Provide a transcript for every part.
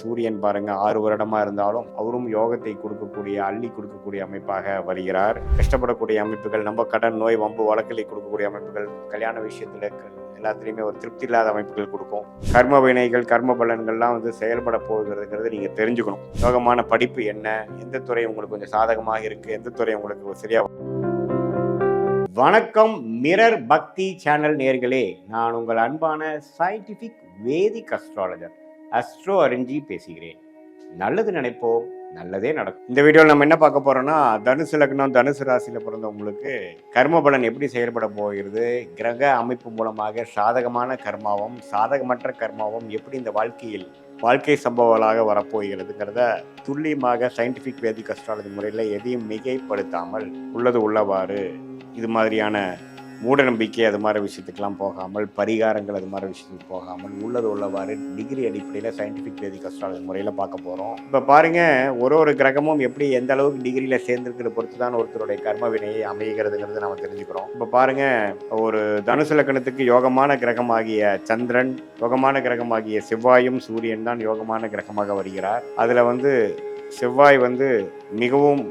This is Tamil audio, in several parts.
சூரியன் பாருங்க 6 வருடமா இருந்தாலும் அவரும் யோகத்தை கொடுக்கக்கூடிய அள்ளி கொடுக்கக்கூடிய அமைப்பாக வருகிறார். கஷ்டப்படக்கூடிய அமைப்புகள், நம்ம கடன் நோய் வம்பு வழக்கிலை கொடுக்கக்கூடிய அமைப்புகள், கல்யாண விஷயத்துல எல்லாத்துலேயுமே ஒரு திருப்தி இல்லாத அமைப்புகள் கொடுக்கும். கர்ம வினைகள் கர்ம பலன்கள்லாம் செயல்பட போகிறதுங்கிறது நீங்க தெரிஞ்சுக்கணும். யோகமான படிப்பு என்ன, எந்த துறை உங்களுக்கு கொஞ்சம் சாதகமாக இருக்கு, எந்த துறை உங்களுக்கு சரியா. வணக்கம் மிரர் பக்தி சேனல் நேர்களே, நான் உங்கள் அன்பான சயின்டிபிக் வேதிக் அஸ்ட்ராலஜர் அஸ்ட்ரோ அறிஞ்சி பேசுகிறேன். நல்லது நினைப்போம், நல்லதே நடக்கும். இந்த வீடியோவில் நம்ம என்ன பார்க்க போறோம்னா, தனுசு லக்னம் தனுசு ராசியில் பிறந்தவங்களுக்கு கர்ம பலன் எப்படி செயல்பட போகிறது, கிரக அமைப்பு மூலமாக சாதகமான கர்மாவும் சாதகமற்ற கர்மாவும் எப்படி இந்த வாழ்க்கை சம்பவங்களாக வரப்போகிறதுங்கிறத துல்லியமாக சயின்டிபிக் வேதிக் அஸ்ட்ராலஜி முறையில் எதையும் மிகைப்படுத்தாமல் உள்ளது உள்ளவாறு, இது மாதிரியான மூட நம்பிக்கை அது மாதிரி விஷயத்துக்கெல்லாம் போகாமல், பரிகாரங்கள் அது மாதிரி விஷயத்துக்கு போகாமல், உள்ளது உள்ளவாறு டிகிரி அடிப்படையில் சயின்டிஃபிக் வேதிக் அஸ்ட்ராலஜி முறையில் பார்க்க போகிறோம். இப்போ பாருங்க, ஒரு கிரகமும் எப்படி எந்த அளவுக்கு டிகிரியில் சேர்ந்துருக்கிற பொறுத்து தான் ஒருத்தருடைய கர்ம வினையை அமைகிறதுங்கிறது நம்ம தெரிஞ்சுக்கிறோம். இப்போ பாருங்க, ஒரு தனுசு லக்னத்துக்கு யோகமான கிரகமாகிய சந்திரன், யோகமான கிரகமாகிய செவ்வாயும் சூரியன் தான் யோகமான கிரகமாக வருகிறார். அதில் செவ்வாய் மிகவும்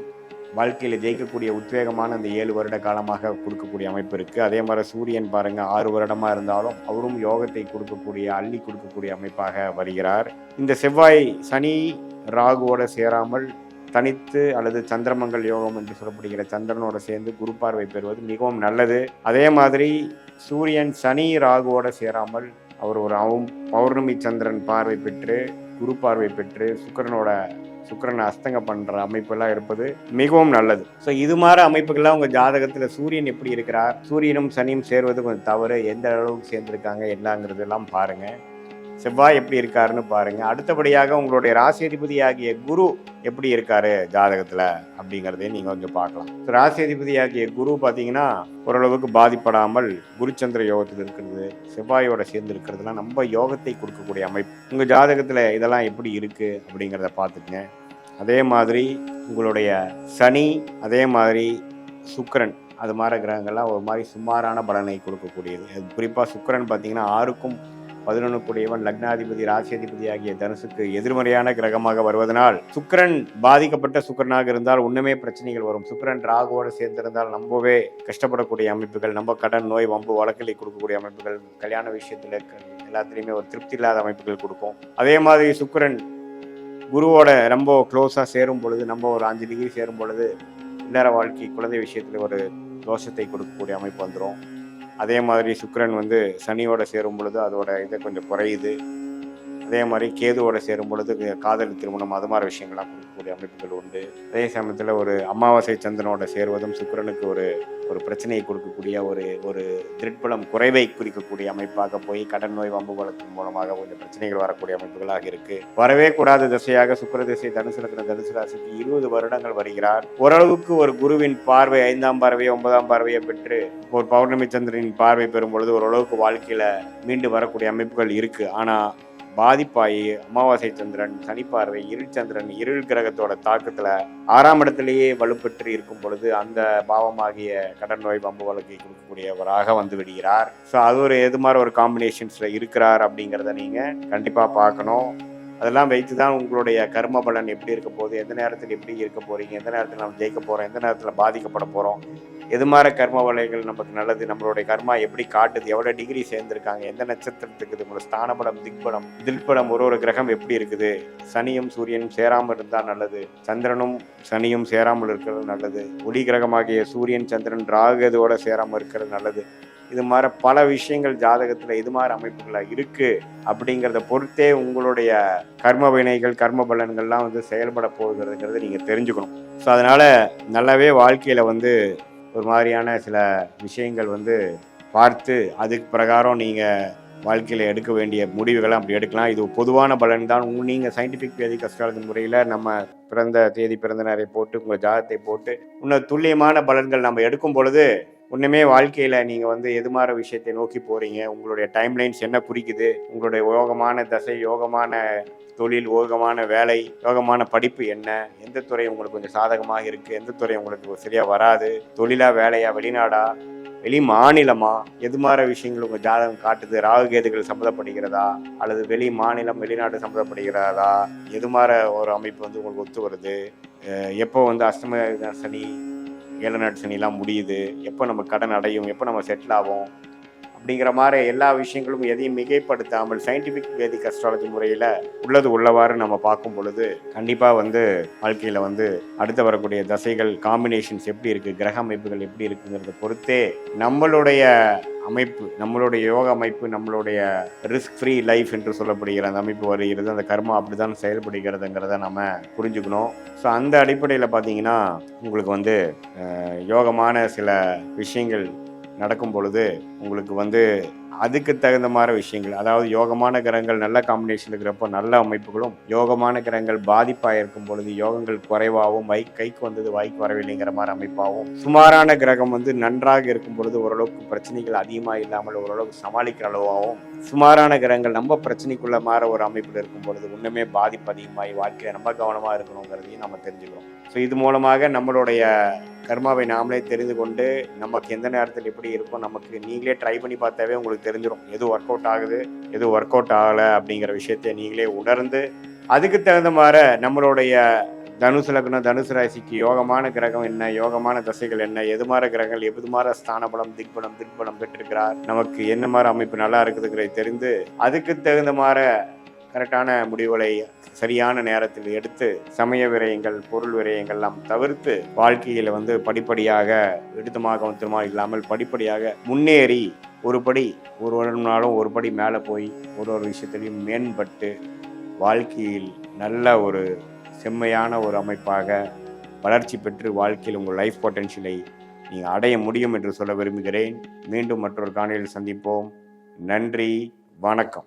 வாழ்க்கையில் ஜெயிக்கக்கூடிய உத்வேகமான அந்த 7 வருட காலமாக கொடுக்கக்கூடிய அமைப்பு இருக்குது. அதே மாதிரி சூரியன் பாருங்க 6 வருடமாக இருந்தாலும் அவரும் யோகத்தை கொடுக்கக்கூடிய அள்ளி கொடுக்கக்கூடிய அமைப்பாக வருகிறார். இந்த செவ்வாய் சனி ராகுவோட சேராமல் தனித்து அல்லது சந்திரமங்கல் யோகம் என்று சொல்லப்படுகிற சந்திரனோட சேர்ந்து குரு பார்வை பெறுவது மிகவும் நல்லது. அதே மாதிரி சூரியன் சனி ராகுவோட சேராமல் அவர் ஒரு பௌர்ணமி சந்திரன் பார்வை பெற்று குரு பார்வை பெற்று சுக்கிரனை அஸ்தங்க பண்ற அமைப்பெல்லாம் இருப்பது மிகவும் நல்லது. ஸோ இது மாதிரி அமைப்புகள்லாம் உங்க ஜாதகத்துல சூரியன் எப்படி இருக்கிறார், சூரியனும் சனியும் சேர்வது கொஞ்சம் தவறு, எந்த அளவுக்கு சேர்ந்திருக்காங்க என்னங்கிறது எல்லாம் பாருங்க. செவ்வாய் எப்படி இருக்காருன்னு பாருங்க. அடுத்தபடியாக உங்களுடைய ராசி அதிபதி ஆகிய குரு எப்படி இருக்காரு ஜாதகத்துல அப்படிங்கிறதையும் நீங்க கொஞ்சம் பார்க்கலாம். ராசி அதிபதி ஆகிய குரு பார்த்தீங்கன்னா ஓரளவுக்கு பாதிப்படாமல் குருச்சந்திர யோகத்தில் இருக்கிறது, செவ்வாயோட சேர்ந்து இருக்கிறதுலாம் நம்ம யோகத்தை கொடுக்கக்கூடிய அமைப்பு. உங்க ஜாதகத்துல இதெல்லாம் எப்படி இருக்கு அப்படிங்கிறத பார்த்துக்குங்க. அதே மாதிரி உங்களுடைய சனி, அதே மாதிரி சுக்கிரன், அது மாதிரி கிரகங்கள்லாம் ஒரு மாதிரி சுமாரான பலனை கொடுக்கக்கூடியது. குறிப்பாக சுக்கிரன் பார்த்தீங்கன்னா 6க்கும் 11 கூடியவன், லக்னாதிபதி ராசி அதிபதி ஆகிய தனுசுக்கு எதிர்மறையான கிரகமாக வருவதனால் சுக்கிரன் பாதிக்கப்பட்ட சுக்கிரனாக இருந்தால் ஒண்ணுமே பிரச்சனைகள் வரும். சுக்கிரன் ராகுவோடு சேர்ந்திருந்தால் ரொம்பவே கஷ்டப்படக்கூடிய அமைப்புகள், நம்ம கடன் நோய் வம்பு வழக்கிலை கொடுக்கக்கூடிய அமைப்புகள், கல்யாண விஷயத்துல எல்லாத்துலேயுமே ஒரு திருப்தி இல்லாத அமைப்புகள் கொடுக்கும். அதே மாதிரி சுக்கிரன் குருவோட ரொம்ப க்ளோஸாக சேரும் பொழுது, நம்ம ஒரு 5 டிகிரி சேரும் பொழுது இல்லற வாழ்க்கை குழந்தை விஷயத்துல ஒரு தோஷத்தை கொடுக்கக்கூடிய அமைப்பு வந்துடும். அதே மாதிரி சுக்கிரன் சனியோட சேரும் பொழுது அதோட இதை கொஞ்சம் குறையுது. அதே மாதிரி கேதுவோட சேரும் பொழுது காதல் திருமணம் அது மாதிரி விஷயங்கள்லாம் கொடுக்கக்கூடிய அமைப்புகள் உண்டு. அதே சமயத்தில் ஒரு அமாவாசை சந்திரனோட சேருவதும் சுக்கிரனுக்கு ஒரு பிரச்சனையை கொடுக்கக்கூடிய ஒரு திருட்பலம் குறைவை குறிக்கக்கூடிய அமைப்பாக போய் கடன் நோய் வம்பு வழக்கின் மூலமாக கொஞ்சம் பிரச்சனைகள் வரக்கூடிய அமைப்புகளாக இருக்கு. வரவே கூடாத திசையாக சுக்கிர திசை தனுசு லக்ன தனுசு ராசிக்கு 20 வருடங்கள் வருகிறார். ஓரளவுக்கு ஒரு குருவின் பார்வை 5ஆம் பார்வையை 9ஆம் பார்வையை பெற்று ஒரு பௌர்ணமி சந்திரனின் பார்வை பெறும் பொழுது ஓரளவுக்கு வாழ்க்கையில மீண்டு வரக்கூடிய அமைப்புகள் இருக்கு. ஆனா பாதிப்பாயி அமாவாசை சந்திரன், சனி பார்வை, இருள் சந்திரன், இருள் கிரகத்தோட தாக்கத்துல 6ஆம் இடத்திலேயே வலுப்பெற்று இருக்கும் பொழுது அந்த பாவமாகிய கடன் நோய் வம்பு வழக்கை கொடுக்கக்கூடியவராக விடுகிறார். ஸோ அது எது மாதிரி ஒரு காம்பினேஷன்ஸ்ல இருக்கிறார் அப்படிங்கிறத நீங்க கண்டிப்பா பார்க்கணும். அதெல்லாம் வைத்து தான் உங்களுடைய கர்ம பலன் எப்படி இருக்க போகுது, எந்த நேரத்தில் எப்படி இருக்க போறீங்க, எந்த நேரத்தில் நம்ம ஜெயிக்க போறோம், எந்த நேரத்தில் பாதிக்கப்பட போறோம், எது மாதிரி கர்ம வலைகள் நமக்கு நல்லது, நம்மளுடைய கர்மா எப்படி காட்டுது, எவ்வளோ டிகிரி சேர்ந்துருக்காங்க, எந்த நட்சத்திரத்துக்கு இருக்குது, உங்களோட ஸ்தானபடம் திக்படம் ஒரு கிரகம் எப்படி இருக்குது, சனியும் சூரியனும் சேராமல் இருந்தால் நல்லது, சந்திரனும் சனியும் சேராமல் இருக்கிறது நல்லது, ஒளி கிரகமாகிய சூரியன் சந்திரன் ராகுதோட சேராமல் இருக்கிறது நல்லது. இது மாதிரி பல விஷயங்கள் ஜாதகத்தில் இது மாதிரி அமைப்புகளாக இருக்கு. அப்படிங்கிறத பொறுத்தே உங்களுடைய கர்ம வினைகள் கர்ம பலன்கள்லாம் செயல்பட போகிறதுங்கிறது நீங்கள் தெரிஞ்சுக்கணும். ஸோ அதனால நல்லாவே வாழ்க்கையில் ஒரு மாதிரியான சில விஷயங்கள் பார்த்து அதுக்கு பிரகாரம் நீங்கள் வாழ்க்கையில் எடுக்க வேண்டிய முடிவுகளை அப்படி எடுக்கலாம். இது பொதுவான பலன் தான். நீங்கள் சயின்டிஃபிக் வேதிக் அஸ்ட்ராலஜி முறையில் நம்ம பிறந்த தேதி பிறந்த நேரை போட்டு உங்கள் ஜாதகத்தை போட்டு இன்னும் துல்லியமான பலன்கள் நம்ம எடுக்கும் பொழுது ஒன்றுமே வாழ்க்கையில் நீங்கள் எது மாதிரி விஷயத்தை நோக்கி போகிறீங்க, உங்களுடைய டைம்லைன்ஸ் என்ன குறிக்குது, உங்களுடைய யோகமான தசை, யோகமான தொழில், யோகமான வேலை, யோகமான படிப்பு என்ன, எந்த துறை உங்களுக்கு கொஞ்சம் சாதகமாக இருக்குது, எந்த துறை உங்களுக்கு சரியாக வராது, தொழிலா வேலையா வெளிநாடா, வெளி மாநிலமா, எது மாதிரி விஷயங்கள் உங்கள் ஜாதகம் காட்டுது, ராகுகேதுகள் சம்மந்தப்படுகிறதா, அல்லது வெளி மாநிலம் வெளிநாடு சம்மந்தப்படுகிறதா, எது மாதிரி ஒரு அமைப்பு வந்து உங்களுக்கு ஒத்து வருது, எப்போ வந்து அஷ்டம சனி 7 நாட்டு சனிலாம் முடியுது, எப்போ நம்ம கடன் அடையும், எப்போ நம்ம செட்டில் ஆகும் அப்படிங்கிற மாதிரி எல்லா விஷயங்களும் எதையும் மிகைப்படுத்தாமல் சயின்டிஃபிக் வேதிக் அஸ்ட்ராலஜி முறையில் உள்ளது உள்ளவாறு நம்ம பார்க்கும் பொழுது கண்டிப்பாக வந்து வாழ்க்கையில் வந்து அடுத்து வரக்கூடிய தசைகள் காம்பினேஷன்ஸ் எப்படி இருக்குது, கிரக அமைப்புகள் எப்படி இருக்குங்கிறத பொறுத்தே நம்மளுடைய அமைப்பு, நம்மளுடைய யோக அமைப்பு, நம்மளுடைய ரிஸ்க் ஃப்ரீ லைஃப் என்று சொல்லப்படுகிற அந்த அமைப்பு வருகிறது. அந்த கர்மா அப்படி தான் செயல்படுகிறதுங்கிறத நம்ம புரிஞ்சுக்கணும். ஸோ அந்த அடிப்படையில் பார்த்தீங்கன்னா உங்களுக்கு வந்து யோகமான சில விஷயங்கள் நடக்கும் பொழுது உங்களுக்கு வந்து அதுக்கு தகுந்த மாதிரி விஷயங்கள், அதாவது யோகமான கிரகங்கள் நல்ல காம்பினேஷன் இருக்கிறப்போ நல்ல அமைப்புகளும், யோகமான கிரகங்கள் பாதிப்பாக இருக்கும் பொழுது யோகங்கள் குறைவாகவும் கைக்கு வந்தது வாய்க்கு வரவில்லைங்கிற மாதிரி அமைப்பாகவும், சுமாரான கிரகம் வந்து நன்றாக இருக்கும் பொழுது ஓரளவுக்கு பிரச்சனைகள் அதிகமாக இல்லாமல் ஓரளவுக்கு சமாளிக்கிற அளவாகவும், சுமாரான கிரகங்கள் நம்ம பிரச்சனைக்குள்ள மாற ஒரு அமைப்பில் இருக்கும் பொழுது ஒன்றுமே பாதிப்பு அதிகமாகி வாழ்க்கையில் ரொம்ப கவனமாக இருக்கணுங்கிறதையும் நம்ம தெரிஞ்சுக்கிறோம். ஸோ இது மூலமாக நம்மளுடைய கர்மாவை நாமளே தெரிந்து கொண்டு நமக்கு எந்த நேரத்தில் எப்படி இருக்கும், நமக்கு நீங்களே ட்ரை பண்ணி பார்த்தாவே உங்களுக்கு தெரிஞ்சிடும் எது ஒர்க் அவுட் ஆகுது, எது ஒர்க் அவுட் ஆகலை அப்படிங்கிற விஷயத்தை நீங்களே உணர்ந்து அதுக்கு தகுந்த மாதிரி நம்மளுடைய தனுசு லக்னம், தனுசு ராசிக்கு யோகமான கிரகம் என்ன, யோகமான தசைகள் என்ன, எது மாதிரி கிரகங்கள் எது மாதிரி ஸ்தான பலம் திக்பலம் பெற்றிருக்கிறார், நமக்கு என்ன மாதிரி அமைப்பு நல்லா இருக்குதுங்கிறதை தெரிந்து அதுக்கு தகுந்த மாதிரி கரெக்டான முடிவுகளை சரியான நேரத்தில் எடுத்து சமய விரயங்கள், பொருள் விரயங்கள் எல்லாம் தவிர்த்து வாழ்க்கையில் வந்து படிப்படியாக எடுத்துமாக இல்லாமல் படிப்படியாக முன்னேறி ஒரு நாளும் ஒரு படி மேலே போய் ஒரு விஷயத்திலையும் மேம்பட்டு வாழ்க்கையில் நல்ல ஒரு செம்மையான ஒரு அமைப்பாக வளர்ச்சி பெற்று வாழ்க்கையில் உங்கள் லைஃப் பொட்டென்ஷியலை நீங்கள் அடைய முடியும் என்று சொல்ல விரும்புகிறேன். மீண்டும் மற்றொரு காணொளியில் சந்திப்போம். நன்றி, வணக்கம்.